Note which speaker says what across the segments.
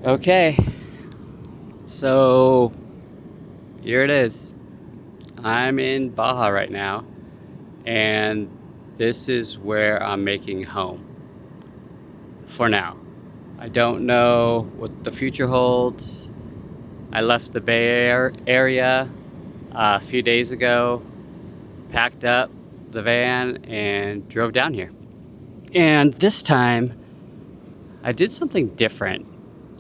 Speaker 1: Okay, so here it is. I'm in Baja right now, and this is where I'm making home for now. I don't know what the future holds. I left the Area a few days ago, packed up the van, and drove down here. And this time, I did something different.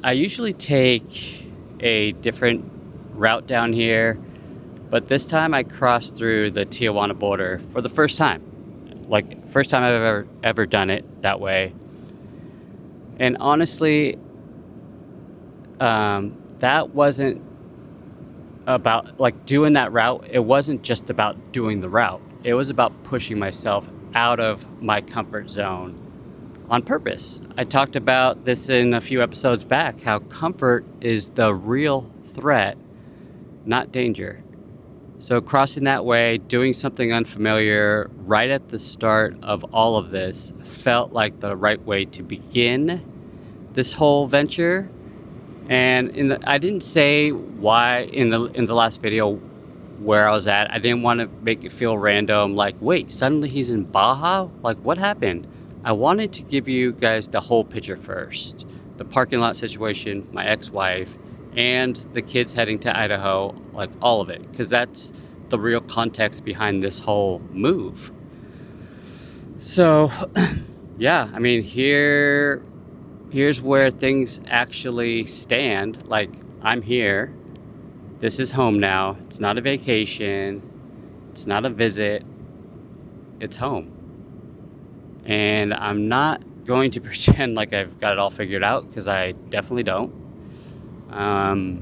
Speaker 1: I usually take a different route down here, but this time I crossed through the Tijuana border for the first time. Like, first time I've ever done it that way. And honestly, that wasn't about like doing that route. It wasn't just about doing the route. It was about pushing myself out of my comfort zone on purpose. I talked about this in a few episodes back, how comfort is the real threat, not danger. So crossing that way, doing something unfamiliar right at the start of all of this felt like the right way to begin this whole venture. And I didn't say why in the last video where I was at. I didn't want to make it feel random, like, wait, suddenly he's in Baja? Like, what happened? I wanted to give you guys the whole picture first. The parking lot situation, my ex-wife, and the kids heading to Idaho, like all of it, because that's the real context behind this whole move. So, yeah, I mean, here's where things actually stand. Like, I'm here. This is home now. It's not a vacation. It's not a visit. It's home. And I'm not going to pretend like I've got it all figured out, because I definitely don't. I,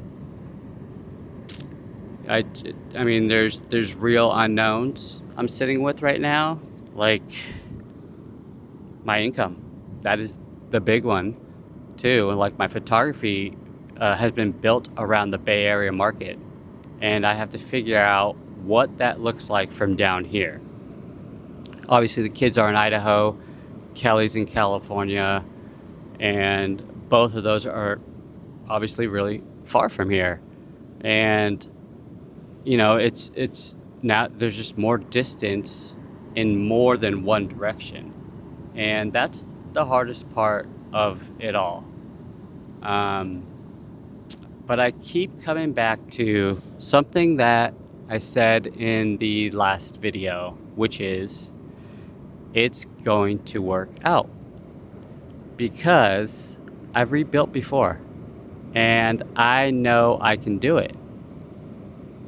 Speaker 1: I mean, there's real unknowns I'm sitting with right now, like my income. That is the big one, too. And like my photography has been built around the Bay Area market, and I have to figure out what that looks like from down here. Obviously, the kids are in Idaho, Kelly's in California, and both of those are obviously really far from here. And it's now there's just more distance in more than one direction, and that's the hardest part of it all. Um, but I keep coming back to something that I said in the last video, which is it's going to work out, because I've rebuilt before and I know I can do it.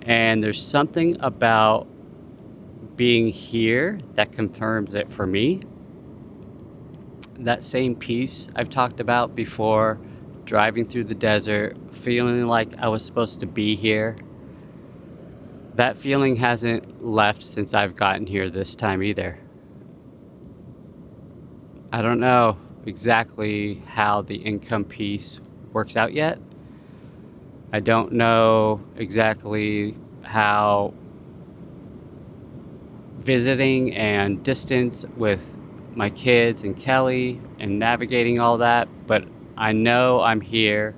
Speaker 1: And there's something about being here that confirms it for me. That same peace I've talked about before, driving through the desert, feeling like I was supposed to be here. That feeling hasn't left since I've gotten here this time either. I don't know exactly how the income piece works out yet. I don't know exactly how visiting and distance with my kids and Kelly and navigating all that, but I know I'm here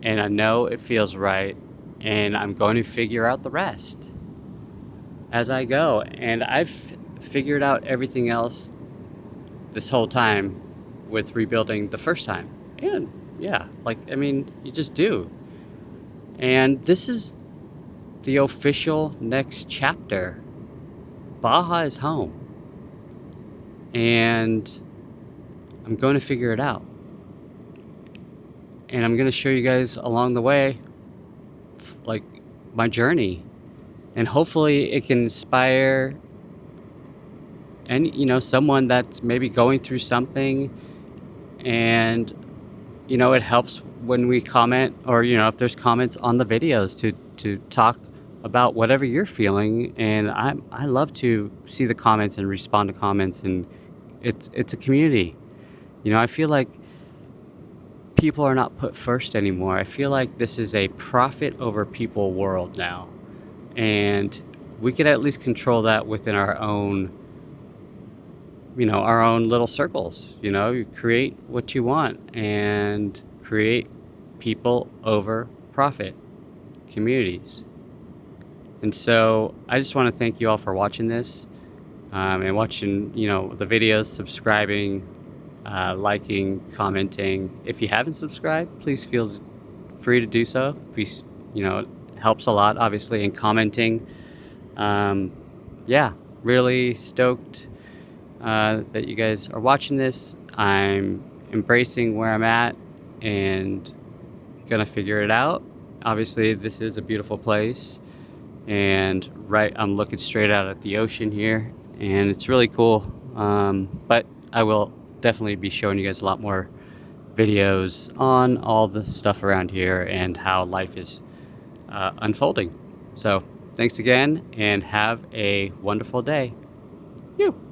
Speaker 1: and I know it feels right, and I'm going to figure out the rest as I go. And I've figured out everything else this whole time with rebuilding the first time. And yeah, like, I mean, you just do. And this is the official next chapter. Baja is home. And I'm going to figure it out. And I'm going to show you guys along the way, like, my journey. And hopefully it can inspire someone that's maybe going through something. And it helps when we comment, or if there's comments on the videos, to talk about whatever you're feeling. And I love to see the comments and respond to comments, and it's a community. I feel like people are not put first anymore. I feel like this is a profit over people world now, and we could at least control that within our own little circles. You create what you want and create people over profit communities. And so I just want to thank you all for watching this, and watching, the videos, subscribing, liking, commenting. If you haven't subscribed, please feel free to do so. It helps a lot, obviously, in commenting. Yeah, really stoked that you guys are watching this. I'm embracing where I'm at and gonna figure it out. Obviously, this is a beautiful place, and I'm looking straight out at the ocean here, and it's really cool. But I will definitely be showing you guys a lot more videos on all the stuff around here and how life is unfolding. So thanks again, and have a wonderful day. You.